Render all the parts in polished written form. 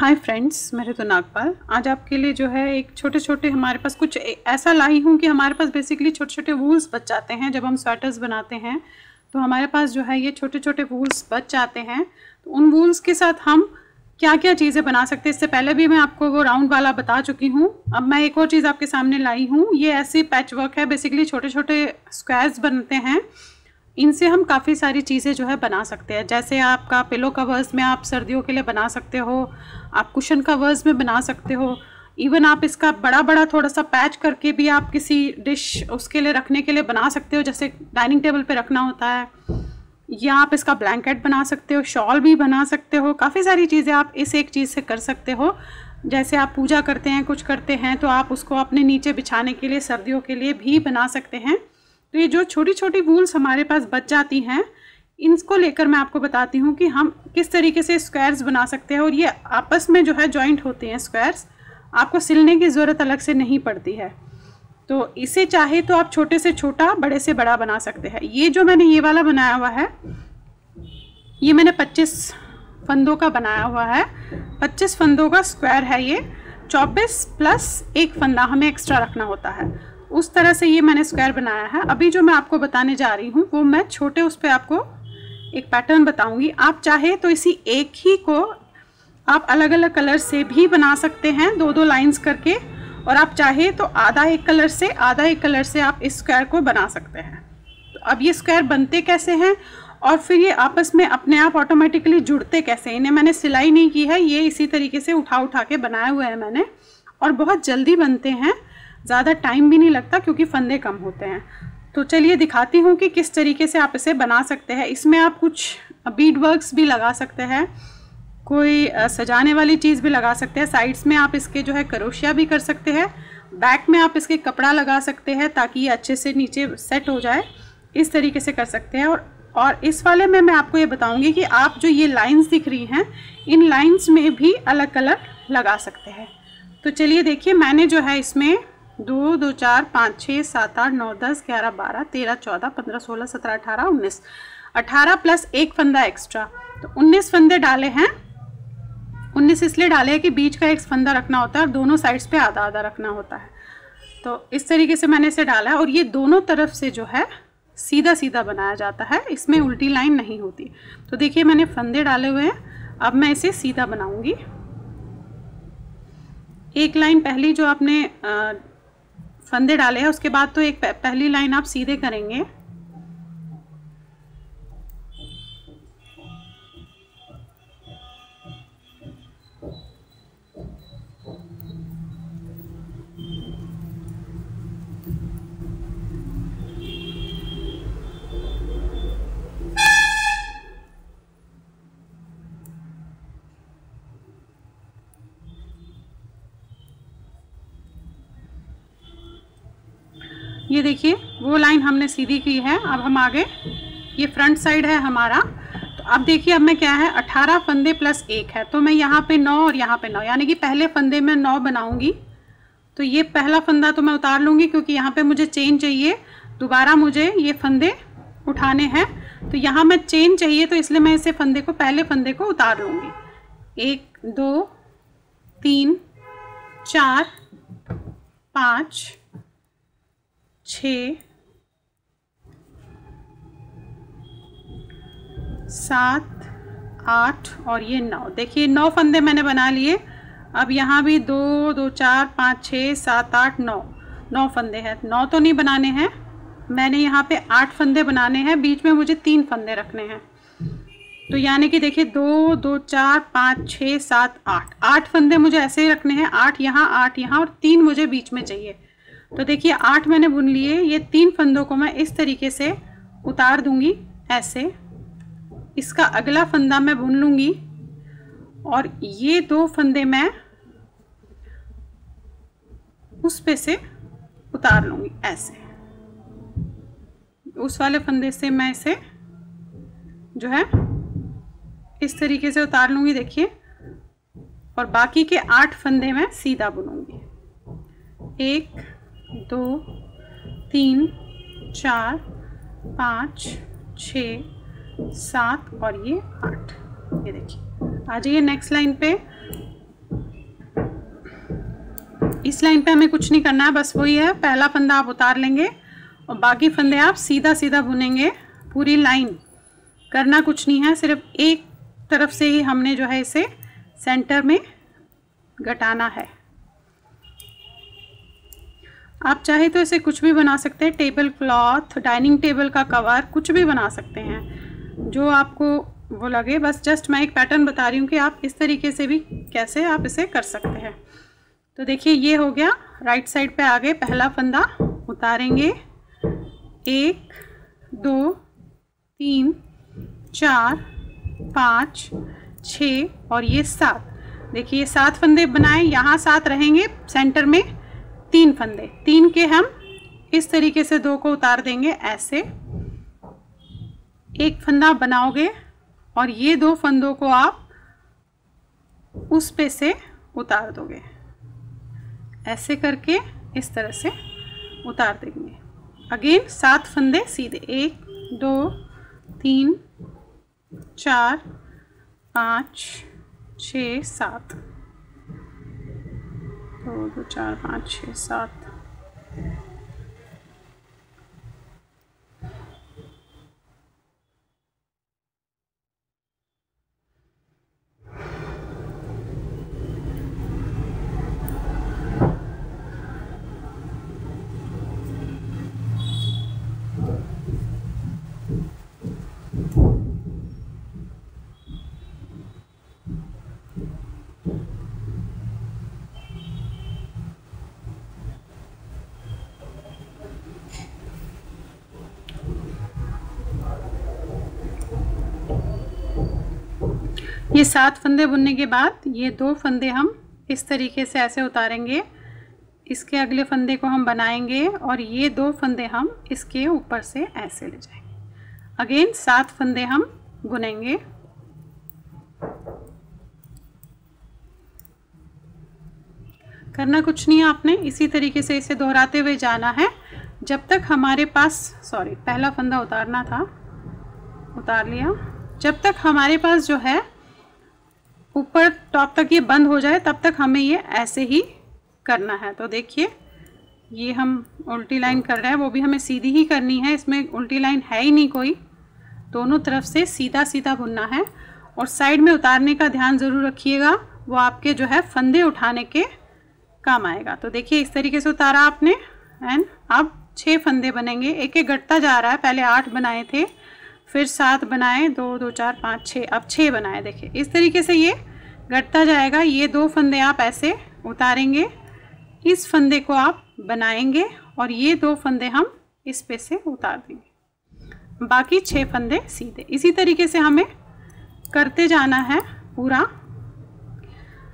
Hi friends, मैं ऋतु नागपाल। आज आपके लिए जो है एक छोटे छोटे हमारे पास कुछ ऐसा लाई हूँ कि हमारे पास बेसिकली छोटे छोटे वूल्स बच जाते हैं। जब हम स्वेटर्स बनाते हैं तो हमारे पास जो है ये छोटे छोटे वूल्स बच जाते हैं। तो उन वूल्स के साथ हम क्या क्या चीज़ें बना सकते हैं, इससे पहले भी मैं आपको वो राउंड वाला बता चुकी हूँ। अब मैं एक और चीज़ आपके सामने लाई हूँ। ये ऐसी पैच वर्क है, बेसिकली छोटे छोटे स्क्वायर्स बनते हैं। इनसे हम काफ़ी सारी चीज़ें जो है बना सकते हैं। जैसे आपका पिलो कवर्स में आप सर्दियों के लिए बना सकते हो, आप कुशन कवर्स में बना सकते हो, इवन आप इसका बड़ा बड़ा थोड़ा सा पैच करके भी आप किसी डिश उसके लिए रखने के लिए बना सकते हो, जैसे डाइनिंग टेबल पे रखना होता है। या आप इसका ब्लैंकेट बना सकते हो, शॉल भी बना सकते हो। काफ़ी सारी चीज़ें आप इस एक चीज़ से कर सकते हो। जैसे आप पूजा करते हैं, कुछ करते हैं, तो आप उसको अपने नीचे बिछाने के लिए सर्दियों के लिए भी बना सकते हैं। तो ये जो छोटी छोटी वूल्स हमारे पास बच जाती हैं, इनको लेकर मैं आपको बताती हूँ कि हम किस तरीके से स्क्वायर्स बना सकते हैं। और ये आपस में जो है जॉइंट होते हैं स्क्वायर्स, आपको सिलने की ज़रूरत अलग से नहीं पड़ती है। तो इसे चाहे तो आप छोटे से छोटा, बड़े से बड़ा बना सकते हैं। ये जो मैंने ये वाला बनाया हुआ है, ये मैंने 25 फंदों का बनाया हुआ है। 25 फंदों का स्क्वायर है ये। 24 प्लस एक फंदा हमें एक्स्ट्रा रखना होता है। उस तरह से ये मैंने स्क्वायर बनाया है। अभी जो मैं आपको बताने जा रही हूँ वो मैं छोटे उस पर आपको एक पैटर्न बताऊंगी। आप चाहे तो इसी एक ही को आप अलग अलग कलर से भी बना सकते हैं, दो दो लाइंस करके। और आप चाहे तो आधा एक कलर से आधा एक कलर से आप इस स्क्वायर को बना सकते हैं। तो अब ये स्क्वायर बनते कैसे हैं और फिर ये आपस में अपने आप ऑटोमेटिकली जुड़ते कैसे, इन्हें मैंने सिलाई नहीं की है, ये इसी तरीके से उठा के बनाए हुए हैं मैंने। और बहुत जल्दी बनते हैं, ज़्यादा टाइम भी नहीं लगता क्योंकि फंदे कम होते हैं। तो चलिए दिखाती हूँ कि किस तरीके से आप इसे बना सकते हैं। इसमें आप कुछ बीड वर्क्स भी लगा सकते हैं, कोई सजाने वाली चीज़ भी लगा सकते हैं। साइड्स में आप इसके जो है क्रोशिया भी कर सकते हैं। बैक में आप इसके कपड़ा लगा सकते हैं ताकि ये अच्छे से नीचे सेट हो जाए। इस तरीके से कर सकते हैं। और इस वाले में मैं आपको ये बताऊँगी कि आप जो ये लाइन्स दिख रही हैं, इन लाइन्स में भी अलग कलर लगा सकते हैं। तो चलिए देखिए, मैंने जो है इसमें 2, 2, 4, 5, 6, 7, 8, 9, 10, 11, 12, 13, 14, 15, 16, 17, 18, 19, 18 प्लस एक फंदा एक्स्ट्रा, तो 19 फंदे डाले हैं। 19 इसलिए डाले हैं कि बीच का एक फंदा रखना होता है और दोनों साइड्स पे आधा आधा रखना होता है। तो इस तरीके से मैंने इसे डाला है। और ये दोनों तरफ से जो है सीधा सीधा बनाया जाता है, इसमें उल्टी लाइन नहीं होती। तो देखिए मैंने फंदे डाले हुए हैं, अब मैं इसे सीधा बनाऊंगी। एक लाइन पहली जो आपने फंदे डाले हैं, उसके बाद तो एक पहली लाइन आप सीधे करेंगे। ये देखिए वो लाइन हमने सीधी की है। अब हम आगे, ये फ्रंट साइड है हमारा। तो अब देखिए अब मैं क्या है, 18 फंदे प्लस 1 है, तो मैं यहाँ पे 9 और यहाँ पे 9, यानी कि पहले फंदे में 9 बनाऊंगी। तो ये पहला फंदा तो मैं उतार लूँगी क्योंकि यहाँ पे मुझे चेन चाहिए। दोबारा मुझे ये फंदे उठाने हैं, तो यहाँ मैं चेन चाहिए, तो इसलिए मैं इसे फंदे को, पहले फंदे को उतार लूँगी। 1, 2, 3, 4, 5, 6, 7, 8 और ये 9। देखिए 9 फंदे मैंने बना लिए। अब यहाँ भी 2, 2, 4, 5, 6, 7, 8, 9 फंदे हैं। 9 तो नहीं बनाने हैं, मैंने यहाँ पे 8 फंदे बनाने हैं। बीच में मुझे 3 फंदे रखने हैं। तो यानी कि देखिए 2, 2, 4, 5, 6, 7, 8 फंदे मुझे ऐसे ही रखने हैं। 8 यहाँ और 3 मुझे बीच में चाहिए। तो देखिए 8 मैंने बुन लिए। ये 3 फंदों को मैं इस तरीके से उतार दूंगी ऐसे। इसका अगला फंदा मैं बुन लूंगी और ये 2 फंदे मैं उस पे से उतार लूंगी ऐसे। उस वाले फंदे से मैं इसे जो है इस तरीके से उतार लूंगी, देखिए। और बाकी के 8 फंदे मैं सीधा बुनूंगी। 1, 2, 3, 4, 5, 6, 7 और ये 8। ये देखिए, आ जाइए नेक्स्ट लाइन पे। इस लाइन पे हमें कुछ नहीं करना है, बस वही है, पहला फंदा आप उतार लेंगे और बाकी फंदे आप सीधा सीधा बुनेंगे। पूरी लाइन करना कुछ नहीं है, सिर्फ एक तरफ से ही हमने जो है इसे सेंटर में घटाना है। आप चाहे तो इसे कुछ भी बना सकते हैं, टेबल क्लॉथ, डाइनिंग टेबल का कवर, कुछ भी बना सकते हैं जो आपको वो लगे। बस जस्ट मैं एक पैटर्न बता रही हूँ कि आप इस तरीके से भी कैसे आप इसे कर सकते हैं। तो देखिए ये हो गया, राइट साइड पे आगे पहला फंदा उतारेंगे, 1 2 3 4 5 6 और ये 7। देखिए ये 7 फंदे बनाए, यहाँ 7 रहेंगे, सेंटर में 3 फंदे, 3 के हम इस तरीके से 2 को उतार देंगे ऐसे। एक फंदा बनाओगे और ये 2 फंदों को आप उस पे से उतार दोगे, ऐसे करके इस तरह से उतार देंगे। अगेन 7 फंदे सीधे, 1 2 3 4 5 6 7, 2 2 4 5 6 7। ये 7 फंदे बुनने के बाद ये 2 फंदे हम इस तरीके से ऐसे उतारेंगे, इसके अगले फंदे को हम बनाएंगे और ये 2 फंदे हम इसके ऊपर से ऐसे ले जाएंगे। अगेन 7 फंदे हम बुनेंगे। करना कुछ नहीं है, आपने इसी तरीके से इसे दोहराते हुए जाना है जब तक हमारे पास, सॉरी पहला फंदा उतारना था, उतार लिया, जब तक हमारे पास जो है ऊपर टॉप तक ये बंद हो जाए तब तक हमें ये ऐसे ही करना है। तो देखिए ये हम उल्टी लाइन कर रहे हैं, वो भी हमें सीधी ही करनी है, इसमें उल्टी लाइन है ही नहीं कोई, दोनों तरफ से सीधा सीधा बुनना है। और साइड में उतारने का ध्यान ज़रूर रखिएगा, वो आपके जो है फंदे उठाने के काम आएगा। तो देखिए इस तरीके से उतारा आपने एंड अब 6 फंदे बनेंगे, एक एक घटता जा रहा है। पहले 8 बनाए थे, फिर 7 बनाए, 2 2 4 5 6, अब 6 बनाए। देखिए इस तरीके से ये घटता जाएगा। ये 2 फंदे आप ऐसे उतारेंगे, इस फंदे को आप बनाएंगे और ये 2 फंदे हम इस पे से उतार देंगे, बाकी 6 फंदे सीधे। इसी तरीके से हमें करते जाना है पूरा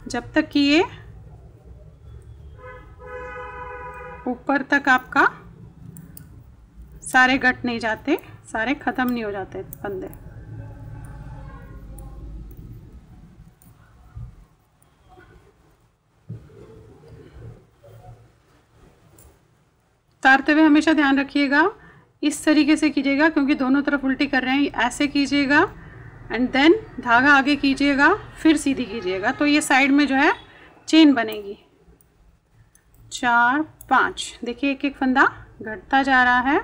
जब तक कि ये ऊपर तक आपका सारे गट नहीं जाते, सारे ख़त्म नहीं हो जाते फंदे। उतारते हुए हमेशा ध्यान रखिएगा, इस तरीके से कीजिएगा क्योंकि दोनों तरफ उल्टी कर रहे हैं, ऐसे कीजिएगा एंड देन धागा आगे कीजिएगा, फिर सीधी कीजिएगा, तो ये साइड में जो है चेन बनेगी। 4 5, देखिए एक एक फंदा घटता जा रहा है,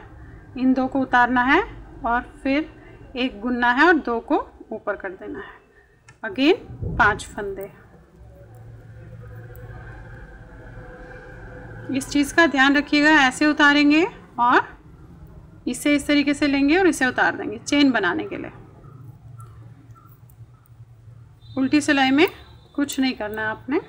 इन 2 को उतारना है और फिर एक बुनना है और 2 को ऊपर कर देना है। अगेन 5 फंदे। इस चीज़ का ध्यान रखिएगा, ऐसे उतारेंगे और इसे इस तरीके से लेंगे और इसे उतार देंगे चेन बनाने के लिए। उल्टी सिलाई में कुछ नहीं करना आपने।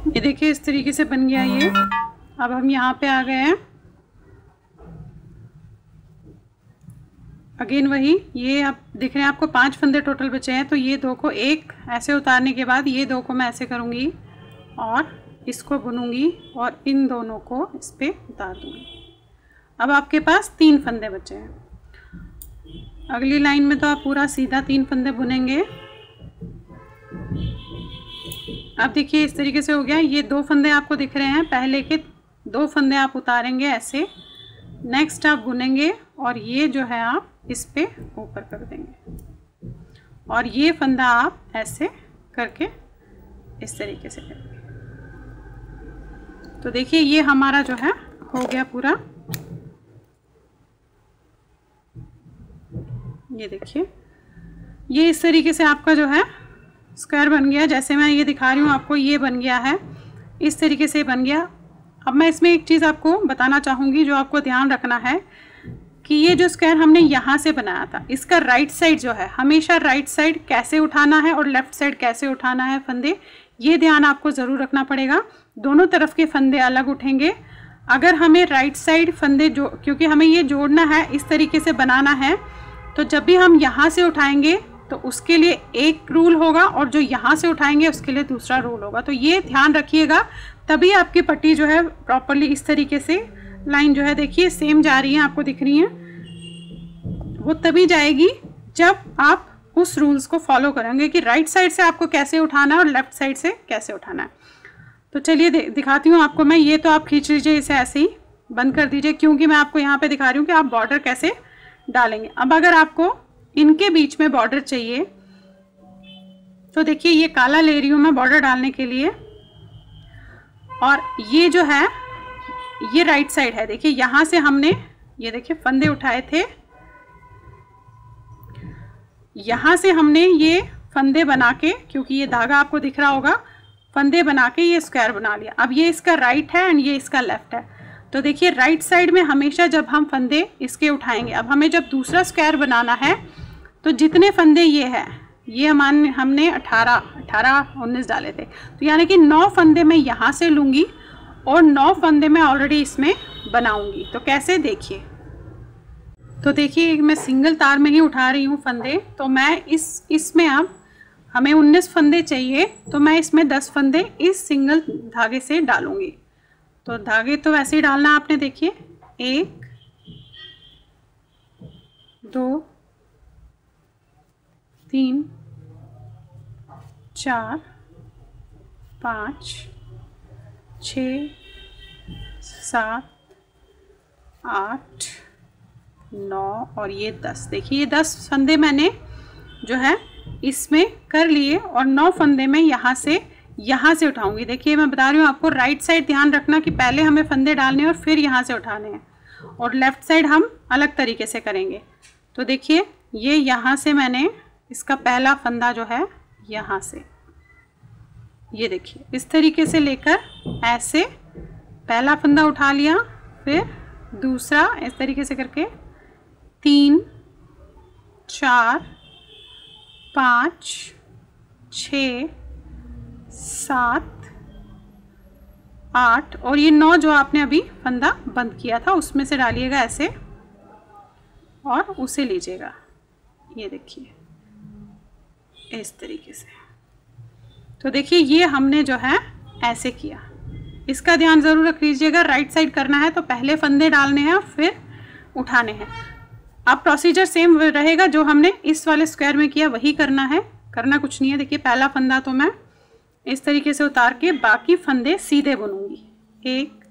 ये देखिए इस तरीके से बन गया ये। अब हम यहाँ पे आ गए हैं, अगेन वही, ये अब दिख रहे हैं आपको 5 फंदे टोटल बचे हैं, तो ये 2 को एक ऐसे उतारने के बाद ये 2 को मैं ऐसे करूँगी और इसको बुनूंगी और इन दोनों को इस पे उतार दूँगी। अब आपके पास 3 फंदे बचे हैं। अगली लाइन में तो आप पूरा सीधा 3 फंदे बुनेंगे। अब देखिए इस तरीके से हो गया। ये 2 फंदे आपको दिख रहे हैं, पहले के 2 फंदे आप उतारेंगे ऐसे, नेक्स्ट आप बुनेंगे और ये जो है आप इस पे ऊपर कर देंगे और ये फंदा आप ऐसे करके इस तरीके से करेंगे। तो देखिए ये हमारा जो है हो गया पूरा। ये देखिए ये इस तरीके से आपका जो है स्क्वायर बन गया। जैसे मैं ये दिखा रही हूँ आपको, ये बन गया है, इस तरीके से बन गया। अब मैं इसमें एक चीज़ आपको बताना चाहूँगी जो आपको ध्यान रखना है कि ये जो स्क्वायर हमने यहाँ से बनाया था, इसका राइट साइड जो है हमेशा राइट साइड कैसे उठाना है और लेफ़्ट साइड कैसे उठाना है फंदे, ये ध्यान आपको ज़रूर रखना पड़ेगा। दोनों तरफ के फंदे अलग उठेंगे। अगर हमें राइट साइड फंदे जो, क्योंकि हमें ये जोड़ना है, इस तरीके से बनाना है, तो जब भी हम यहाँ से उठाएंगे तो उसके लिए एक रूल होगा और जो यहाँ से उठाएंगे उसके लिए दूसरा रूल होगा। तो ये ध्यान रखिएगा, तभी आपकी पट्टी जो है प्रॉपरली इस तरीके से लाइन जो है देखिए सेम जा रही है, आपको दिख रही है, वो तभी जाएगी जब आप उस रूल्स को फॉलो करेंगे कि राइट साइड से आपको कैसे उठाना है और लेफ्ट साइड से कैसे उठाना है। तो चलिए दिखाती हूँ आपको मैं। ये तो आप खींच लीजिए, इसे ऐसे ही बंद कर दीजिए, क्योंकि मैं आपको यहाँ पे दिखा रही हूँ कि आप बॉर्डर कैसे डालेंगे। अब अगर आपको इनके बीच में बॉर्डर चाहिए तो देखिए ये काला ले रही हूँ मैं बॉर्डर डालने के लिए, और ये जो है ये राइट साइड है। देखिए यहाँ से हमने ये देखिए फंदे उठाए थे, यहाँ से हमने ये फंदे बना के, क्योंकि ये धागा आपको दिख रहा होगा, फंदे बना के ये स्क्वायर बना लिया। अब ये इसका राइट है एंड ये इसका लेफ्ट है। तो देखिए राइट साइड में हमेशा जब हम फंदे इसके उठाएंगे, अब हमें जब दूसरा स्क्वायर बनाना है तो जितने फंदे ये है, ये हमने 18-19 डाले थे, तो यानी कि 9 फंदे मैं यहाँ से लूँगी और 9 फंदे मैं ऑलरेडी इसमें बनाऊँगी। तो कैसे देखिए, तो देखिए मैं सिंगल तार में ही उठा रही हूँ फंदे। तो मैं इसमें अब हमें 19 फंदे चाहिए, तो मैं इसमें 10 फंदे इस सिंगल धागे से डालूँगी। तो धागे तो वैसे ही डालना आपने, देखिए 1 2 3 4 5 6 7 8 9 और ये 10। देखिए ये 10 फंदे मैंने जो है इसमें कर लिए और 9 फंदे मैं यहाँ से उठाऊंगी। देखिए मैं बता रही हूँ आपको, राइट साइड ध्यान रखना कि पहले हमें फंदे डालने हैं और फिर यहाँ से उठाने हैं, और लेफ़्ट साइड हम अलग तरीके से करेंगे। तो देखिए ये यहाँ से मैंने इसका पहला फंदा जो है यहाँ से, ये देखिए इस तरीके से लेकर ऐसे पहला फंदा उठा लिया, फिर दूसरा इस तरीके से करके 3 4 5 6 7 8 और ये 9 जो आपने अभी फंदा बंद किया था उसमें से डालिएगा ऐसे और उसे लीजिएगा। ये देखिए इस तरीके से। तो देखिए ये हमने जो है ऐसे किया, इसका ध्यान ज़रूर रख लीजिएगा। राइट साइड करना है तो पहले फंदे डालने हैं फिर उठाने हैं। अब प्रोसीजर सेम रहेगा जो हमने इस वाले स्क्वायर में किया, वही करना है, करना कुछ नहीं है। देखिए पहला फंदा तो मैं इस तरीके से उतार के बाकी फंदे सीधे बुनूंगी। 1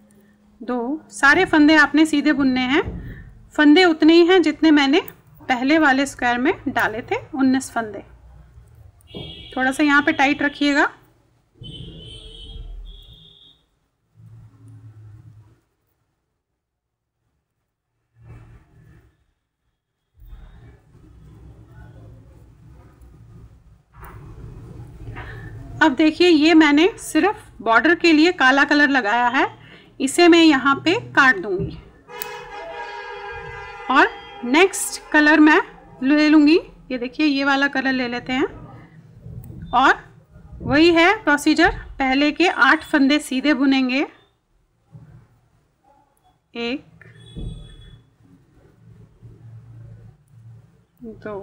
2 सारे फंदे आपने सीधे बुनने हैं। फंदे उतने ही हैं जितने मैंने पहले वाले स्क्वायर में डाले थे, 19 फंदे। थोड़ा सा यहाँ पे टाइट रखिएगा। अब देखिए ये मैंने सिर्फ बॉर्डर के लिए काला कलर लगाया है, इसे मैं यहाँ पे काट दूंगी और नेक्स्ट कलर मैं ले लूँगी। ये देखिए ये वाला कलर ले लेते हैं और वही है प्रोसीजर, पहले के 8 फंदे सीधे बुनेंगे। 1 2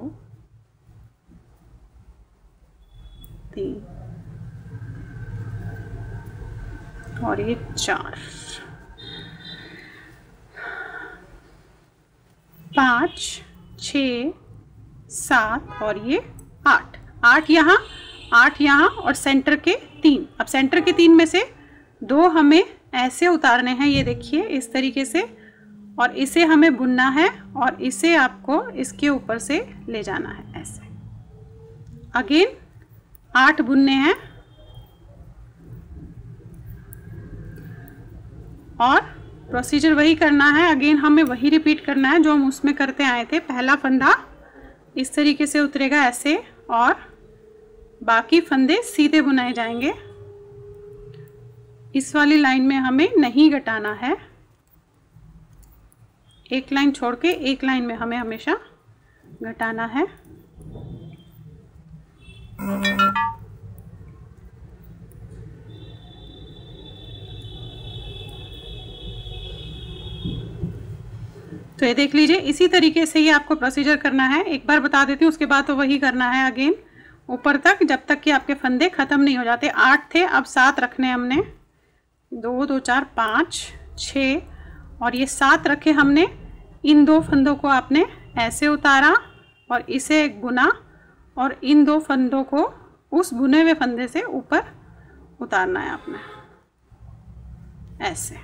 3 और ये 4 5 6 7 और ये 8। 8 यहाँ 8 यहाँ और सेंटर के 3। अब सेंटर के 3 में से 2 हमें ऐसे उतारने हैं, ये देखिए इस तरीके से, और इसे हमें बुनना है और इसे आपको इसके ऊपर से ले जाना है ऐसे। अगेन 8 बुनने हैं और प्रोसीजर वही करना है। अगेन हमें वही रिपीट करना है जो हम उसमें करते आए थे। पहला फंदा इस तरीके से उतरेगा ऐसे और बाकी फंदे सीधे बुनाए जाएंगे। इस वाली लाइन में हमें नहीं घटाना है, एक लाइन छोड़ के एक लाइन में हमें हमेशा घटाना है। तो ये देख लीजिए, इसी तरीके से ही आपको प्रोसीजर करना है। एक बार बता देती हूँ, उसके बाद तो वही करना है अगेन ऊपर तक, जब तक कि आपके फंदे ख़त्म नहीं हो जाते। 8 थे, अब 7 रखने हमने। 2 2 4 5 6 और ये 7 रखे हमने। इन 2 फंदों को आपने ऐसे उतारा और इसे एक बुना और इन 2 फंदों को उस बुने हुए फंदे से ऊपर उतारना है आपने ऐसे।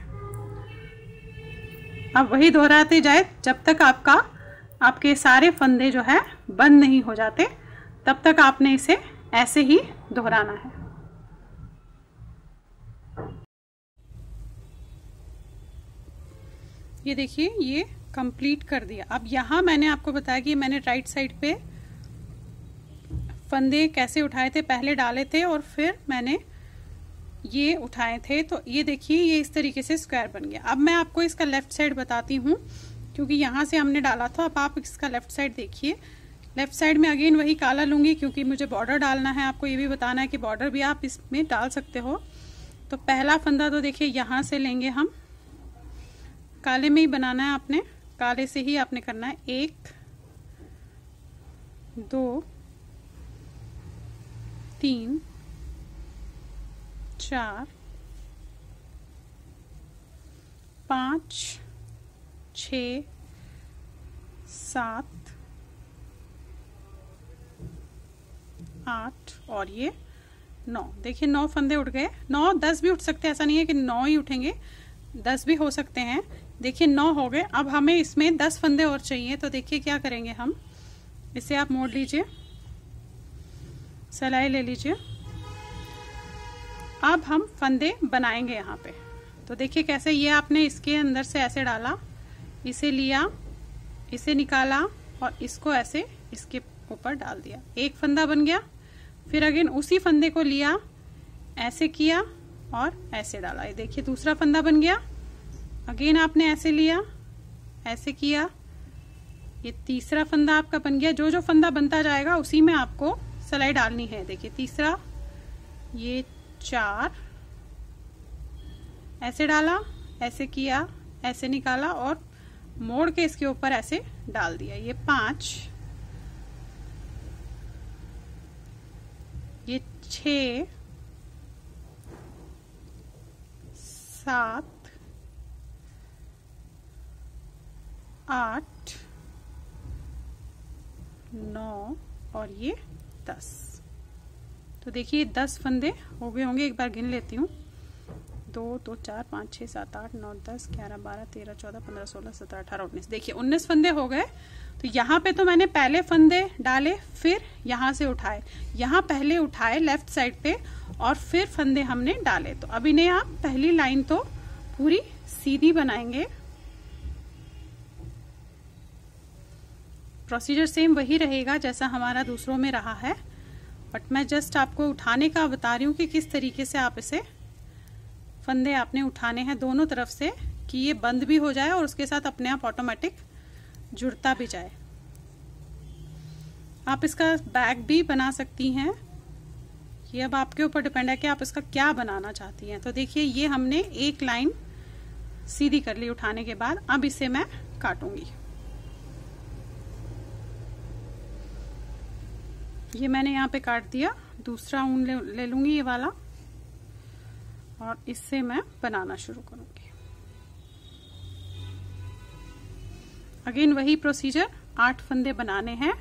अब वही दोहराते जाए जब तक आपके सारे फंदे जो है बंद नहीं हो जाते, तब तक आपने इसे ऐसे ही दोहराना है। ये देखिए, ये कंप्लीट कर दिया। अब यहाँ मैंने आपको बताया कि मैंने राइट साइड पे फंदे कैसे उठाए थे, पहले डाले थे और फिर मैंने ये उठाए थे। तो ये देखिए, ये इस तरीके से स्क्वायर बन गया। अब मैं आपको इसका लेफ्ट साइड बताती हूँ, क्योंकि यहाँ से हमने डाला था। अब आप इसका लेफ्ट साइड देखिए। लेफ्ट साइड में अगेन वही काला लूँगी, क्योंकि मुझे बॉर्डर डालना है। आपको ये भी बताना है कि बॉर्डर भी आप इसमें डाल सकते हो। तो पहला फंदा तो देखिए यहाँ से लेंगे हम, काले में ही बनाना है आपने, काले से ही आपने करना है। 1 2 3 4 5 6 7 8 और ये 9। देखिए 9 फंदे उठ गए। 9 10 भी उठ सकते हैं, ऐसा नहीं है कि 9 ही उठेंगे, 10 भी हो सकते हैं। देखिए 9 हो गए। अब हमें इसमें 10 फंदे और चाहिए। तो देखिए क्या करेंगे हम, इसे आप मोड़ लीजिए, सिलाई ले लीजिए। अब हम फंदे बनाएंगे यहाँ पे। तो देखिए कैसे, ये आपने इसके अंदर से ऐसे डाला, इसे लिया, इसे निकाला और इसको ऐसे इसके ऊपर डाल दिया। एक फंदा बन गया। फिर अगेन उसी फंदे को लिया, ऐसे किया और ऐसे डाला। ये देखिए दूसरा फंदा बन गया। अगेन आपने ऐसे लिया, ऐसे किया, ये तीसरा फंदा आपका बन गया। जो जो फंदा बनता जाएगा उसी में आपको सिलाई डालनी है। देखिए तीसरा, ये 4, ऐसे डाला, ऐसे किया, ऐसे निकाला और मोड़ के इसके ऊपर ऐसे डाल दिया। ये 5, ये 6 7 8 9 और ये 10। तो देखिए 10 फंदे हो गए होंगे। एक बार गिन लेती हूँ। 2 2 4 5 6 7 8 9 10 11 12 13 14 15 16 17 18 19। देखिए 19 फंदे हो गए। तो यहाँ पे तो मैंने पहले फंदे डाले, फिर यहाँ से उठाए, यहाँ पहले उठाए लेफ्ट साइड पे और फिर फंदे हमने डाले। तो अब इन्हें आप पहली लाइन तो पूरी सीधी बनाएंगे। प्रोसीजर सेम वही रहेगा जैसा हमारा दूसरों में रहा है, बट मैं जस्ट आपको उठाने का बता रही हूँ कि किस तरीके से आप इसे फंदे आपने उठाने हैं दोनों तरफ से, कि ये बंद भी हो जाए और उसके साथ अपने आप ऑटोमेटिक जुड़ता भी जाए। आप इसका बैग भी बना सकती हैं, ये अब आपके ऊपर डिपेंड है कि आप इसका क्या बनाना चाहती हैं। तो देखिए ये हमने एक लाइन सीधी कर ली उठाने के बाद। अब इसे मैं काटूंगी। ये मैंने यहाँ पे काट दिया। दूसरा ऊन ले लूंगी ये वाला और इससे मैं बनाना शुरू करूंगी। अगेन वही प्रोसीजर, 8 फंदे बनाने हैं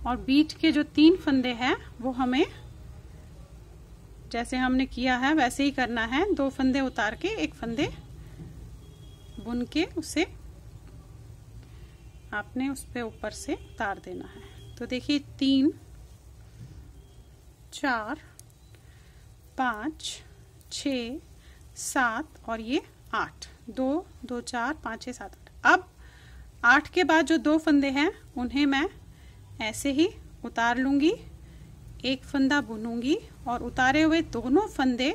और बीच के जो 3 फंदे हैं वो हमें जैसे हमने किया है वैसे ही करना है। 2 फंदे उतार के एक फंदे बुन के उसे आपने उस पे ऊपर से उतार देना है। तो देखिए 3 4 5 6 7 और ये 8, 2 2 4 5 6 7 8। अब 8 के बाद जो 2 फंदे हैं उन्हें मैं ऐसे ही उतार लूंगी, एक फंदा बुनूंगी और उतारे हुए दोनों फंदे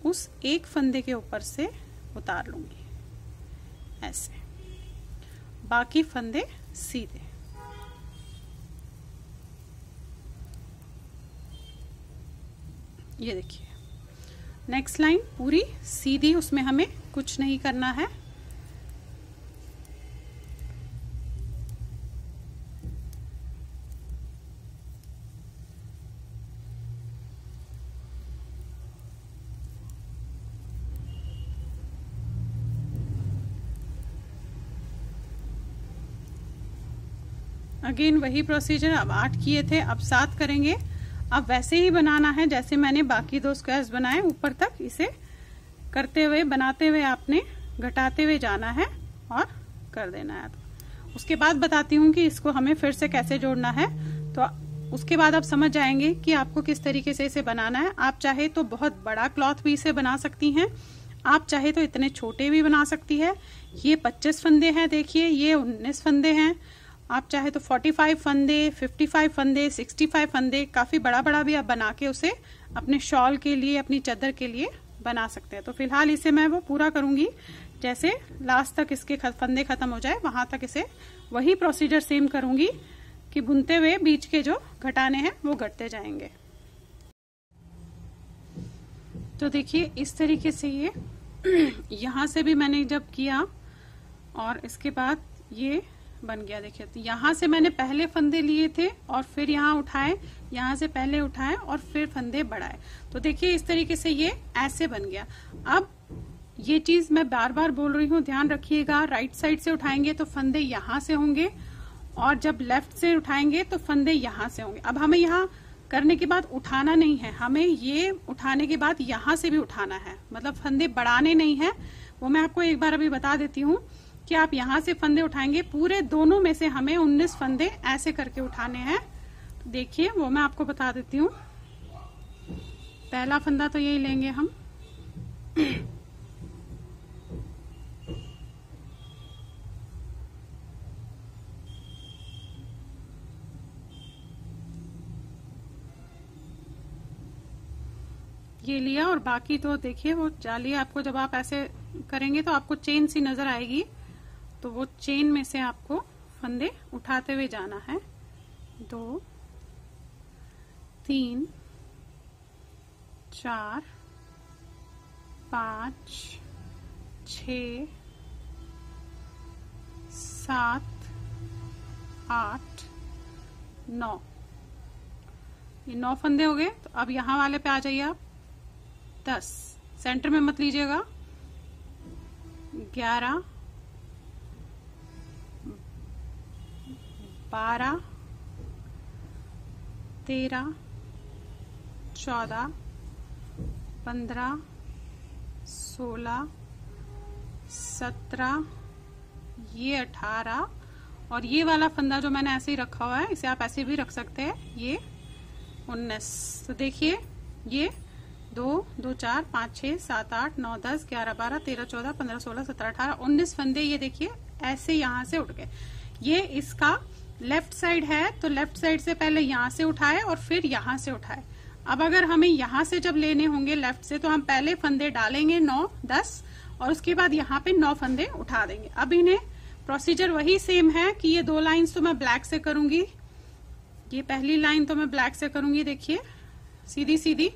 उस एक फंदे के ऊपर से उतार लूंगी ऐसे, बाकी फंदे सीधे। ये देखिए नेक्स्ट लाइन पूरी सीधी, उसमें हमें कुछ नहीं करना है। अगेन वही प्रोसीजर, अब 8 किए थे, अब 7 करेंगे। अब वैसे ही बनाना है जैसे मैंने बाकी 2 स्क्वायर्स बनाए, ऊपर तक इसे करते हुए बनाते हुए आपने घटाते हुए जाना है और कर देना है। उसके बाद बताती हूँ कि इसको हमें फिर से कैसे जोड़ना है, तो उसके बाद आप समझ जाएंगे कि आपको किस तरीके से इसे बनाना है। आप चाहे तो बहुत बड़ा क्लॉथ भी इसे बना सकती हैं, आप चाहे तो इतने छोटे भी बना सकती है। ये 25 फंदे हैं, देखिए ये 19 फंदे हैं। आप चाहे तो 45 फंदे, 55 फंदे, 65 फंदे, काफी बड़ा बड़ा भी आप बना के उसे अपने शॉल के लिए, अपनी चादर के लिए बना सकते हैं। तो फिलहाल इसे मैं वो पूरा करूंगी, जैसे लास्ट तक इसके फंदे खत्म हो जाए वहां तक इसे वही प्रोसीजर सेम करूंगी कि बुनते हुए बीच के जो घटाने हैं वो घटते जाएंगे। तो देखिए इस तरीके से ये यहां से भी मैंने जब किया और इसके बाद ये बन गया। देखिए तो यहाँ से मैंने पहले फंदे लिए थे और फिर यहाँ उठाए, यहाँ से पहले उठाए और फिर फंदे बढ़ाए। तो देखिए इस तरीके से ये ऐसे बन गया। अब ये चीज मैं बार बार बोल रही हूँ, ध्यान रखिएगा। राइट साइड से उठाएंगे तो फंदे यहाँ से होंगे और जब लेफ्ट से उठाएंगे तो फंदे यहाँ से होंगे। अब हमें यहाँ करने के बाद उठाना नहीं है, हमें ये उठाने के बाद यहाँ से भी उठाना है, मतलब फंदे बढ़ाने नहीं है। वो मैं आपको एक बार अभी बता देती हूँ कि आप यहाँ से फंदे उठाएंगे, पूरे दोनों में से हमें 19 फंदे ऐसे करके उठाने हैं। तो देखिए वो मैं आपको बता देती हूँ। पहला फंदा तो यही लेंगे हम, ये लिया और बाकी तो देखिए वो जाली आपको जब आप ऐसे करेंगे तो आपको चेन सी नजर आएगी, तो वो चेन में से आपको फंदे उठाते हुए जाना है। 2 3 4 5 6 7 8 9, ये 9 फंदे हो गए। तो अब यहाँ वाले पे आ जाइए आप। 10 सेंटर में मत लीजिएगा। 11 12 13 14 15 16 17, ये 18 और ये वाला फंदा जो मैंने ऐसे ही रखा हुआ है इसे आप ऐसे भी रख सकते हैं, ये 19। तो देखिए ये 2 2 4 5 6 7 8 9 10 11 12 13 14 15 16 17 18 19 फंदे ये देखिए ऐसे यहाँ से उठ गए। ये इसका लेफ्ट साइड है तो लेफ्ट साइड से पहले यहाँ से उठाए और फिर यहाँ से उठाए। अब अगर हमें यहाँ से जब लेने होंगे लेफ्ट से तो हम पहले फंदे डालेंगे 9 10 और उसके बाद यहाँ पे 9 फंदे उठा देंगे। अब इन्हें प्रोसीजर वही सेम है कि ये 2 लाइंस तो मैं ब्लैक से करूंगी, ये पहली लाइन तो मैं ब्लैक से करूंगी, देखिए सीधी सीधी,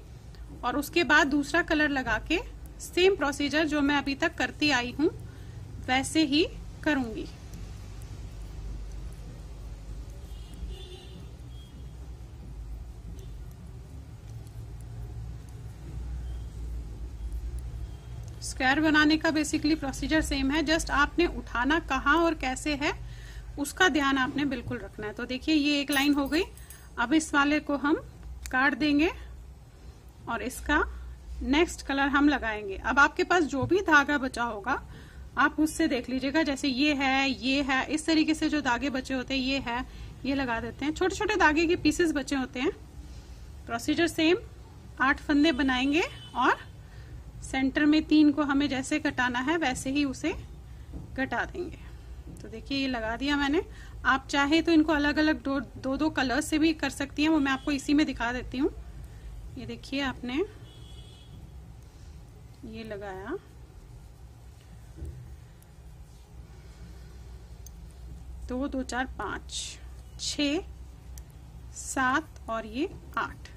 और उसके बाद दूसरा कलर लगा के सेम प्रोसीजर जो मैं अभी तक करती आई हूं वैसे ही करूंगी। स्क्वायर बनाने का बेसिकली प्रोसीजर सेम है, जस्ट आपने उठाना कहाँ और कैसे है उसका ध्यान आपने बिल्कुल रखना है। तो देखिए ये एक लाइन हो गई। अब इस वाले को हम काट देंगे और इसका नेक्स्ट कलर हम लगाएंगे। अब आपके पास जो भी धागा बचा होगा आप उससे देख लीजिएगा। जैसे ये है, इस तरीके से जो धागे बचे होते हैं ये लगा देते हैं। छोटे छोटे धागे के पीसेस बचे होते हैं। प्रोसीजर सेम, 8 फंदे बनाएंगे और सेंटर में 3 को हमें जैसे कटाना है वैसे ही उसे कटा देंगे। तो देखिए ये लगा दिया मैंने। आप चाहे तो इनको अलग अलग दो कलर से भी कर सकती हैं, वो मैं आपको इसी में दिखा देती हूँ। ये देखिए आपने ये लगाया, दो 2 4 5 6 7 और ये 8।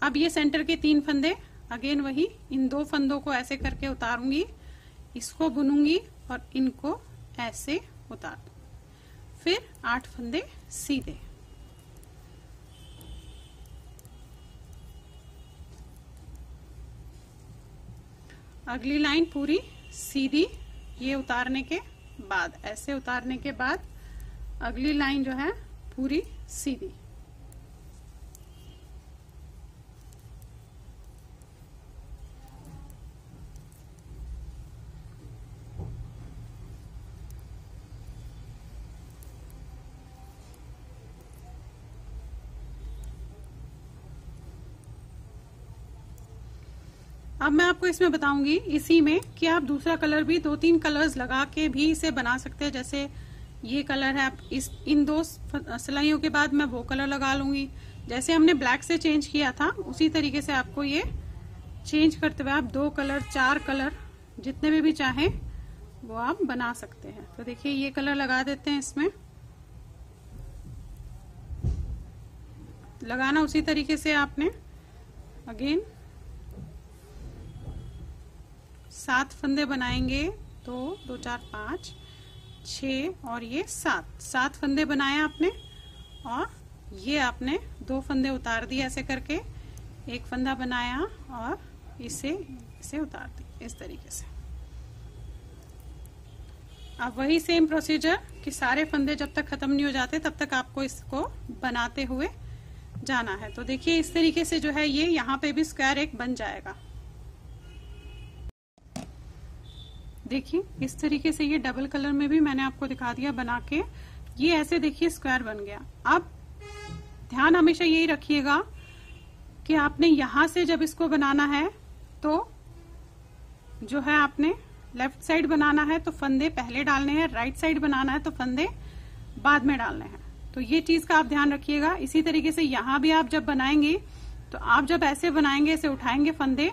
अब ये सेंटर के 3 फंदे अगेन वही इन 2 फंदों को ऐसे करके उतारूंगी, इसको बुनूंगी और इनको ऐसे उतार दूं, फिर 8 फंदे सीधे। अगली लाइन पूरी सीधी, ये उतारने के बाद, ऐसे उतारने के बाद अगली लाइन जो है पूरी सीधी। अब मैं आपको इसमें बताऊंगी इसी में कि आप दूसरा कलर भी 2-3 कलर्स लगा के भी इसे बना सकते हैं। जैसे ये कलर है, आप इन 2 सिलाइयों के बाद मैं वो कलर लगा लूंगी। जैसे हमने ब्लैक से चेंज किया था उसी तरीके से आपको ये चेंज करते हुए आप 2 कलर 4 कलर जितने भी चाहें वो आप बना सकते हैं। तो देखिए ये कलर लगा देते हैं। इसमें लगाना उसी तरीके से आपने अगेन 7 फंदे बनाएंगे, 2 2 4 5 6 और ये 7 फंदे बनाए आपने और ये आपने 2 फंदे उतार दिए ऐसे करके, एक फंदा बनाया और इसे उतार दिया इस तरीके से। अब वही सेम प्रोसीजर कि सारे फंदे जब तक खत्म नहीं हो जाते तब तक आपको इसको बनाते हुए जाना है। तो देखिए इस तरीके से जो है ये यहाँ पे भी स्क्वायर एक बन जाएगा। देखिए इस तरीके से ये डबल कलर में भी मैंने आपको दिखा दिया बना के। ये ऐसे देखिए स्क्वायर बन गया। अब ध्यान हमेशा यही रखिएगा कि आपने यहां से जब इसको बनाना है तो जो है आपने लेफ्ट साइड बनाना है तो फंदे पहले डालने हैं, राइट साइड बनाना है तो फंदे बाद में डालने हैं। तो ये चीज का आप ध्यान रखिएगा। इसी तरीके से यहाँ भी आप जब बनाएंगे तो आप जब ऐसे बनाएंगे, ऐसे उठाएंगे फंदे,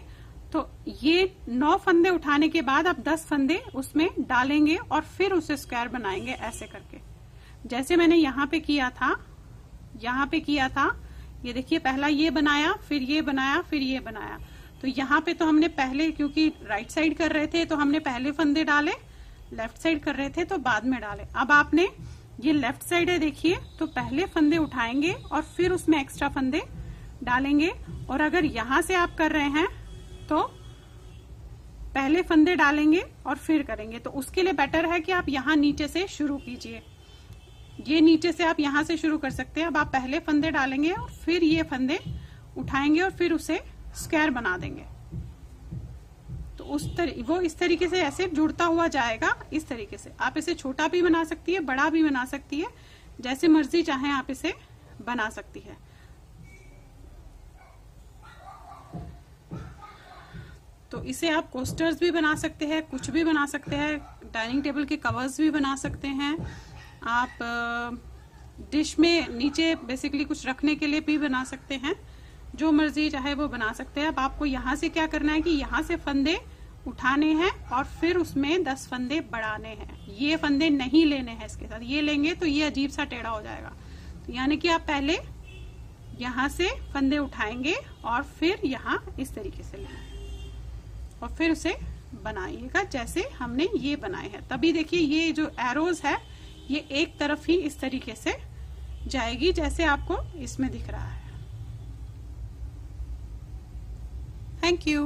तो ये 9 फंदे उठाने के बाद आप 10 फंदे उसमें डालेंगे और फिर उसे स्क्वायर बनाएंगे ऐसे करके। जैसे मैंने यहाँ पे किया था, ये देखिए पहला ये बनाया, फिर ये बनाया, फिर ये बनाया। तो यहाँ पे तो हमने पहले, क्योंकि राइट साइड कर रहे थे तो हमने पहले फंदे डाले, लेफ्ट साइड कर रहे थे तो बाद में डाले। अब आपने ये लेफ्ट साइड है देखिए, तो पहले फंदे उठाएंगे और फिर उसमें एक्स्ट्रा फंदे डालेंगे। और अगर यहां से आप कर रहे हैं तो पहले फंदे डालेंगे और फिर करेंगे। तो उसके लिए बेटर है कि आप यहाँ नीचे से शुरू कीजिए। ये नीचे से आप यहाँ से शुरू कर सकते हैं। अब आप पहले फंदे डालेंगे और फिर ये फंदे उठाएंगे और फिर उसे स्क्वायर बना देंगे। तो वो इस तरीके से ऐसे जुड़ता हुआ जाएगा। इस तरीके से आप इसे छोटा भी बना सकती है, बड़ा भी बना सकती है, जैसे मर्जी चाहे आप इसे बना सकती है। तो इसे आप कोस्टर्स भी बना सकते हैं, कुछ भी बना सकते हैं, डाइनिंग टेबल के कवर्स भी बना सकते हैं, आप डिश में नीचे बेसिकली कुछ रखने के लिए भी बना सकते हैं। जो मर्जी चाहे वो बना सकते हैं। अब आपको यहाँ से क्या करना है कि यहाँ से फंदे उठाने हैं और फिर उसमें 10 फंदे बढ़ाने हैं। ये फंदे नहीं लेने हैं इसके साथ, ये लेंगे तो ये अजीब सा टेढ़ा हो जाएगा। तो यानी कि आप पहले यहाँ से फंदे उठाएंगे और फिर यहाँ इस तरीके से लेंगे और फिर उसे बनाइएगा जैसे हमने ये बनाए हैं। तभी देखिए ये जो एरोज है ये एक तरफ ही इस तरीके से जाएगी जैसे आपको इसमें दिख रहा है। Thank you.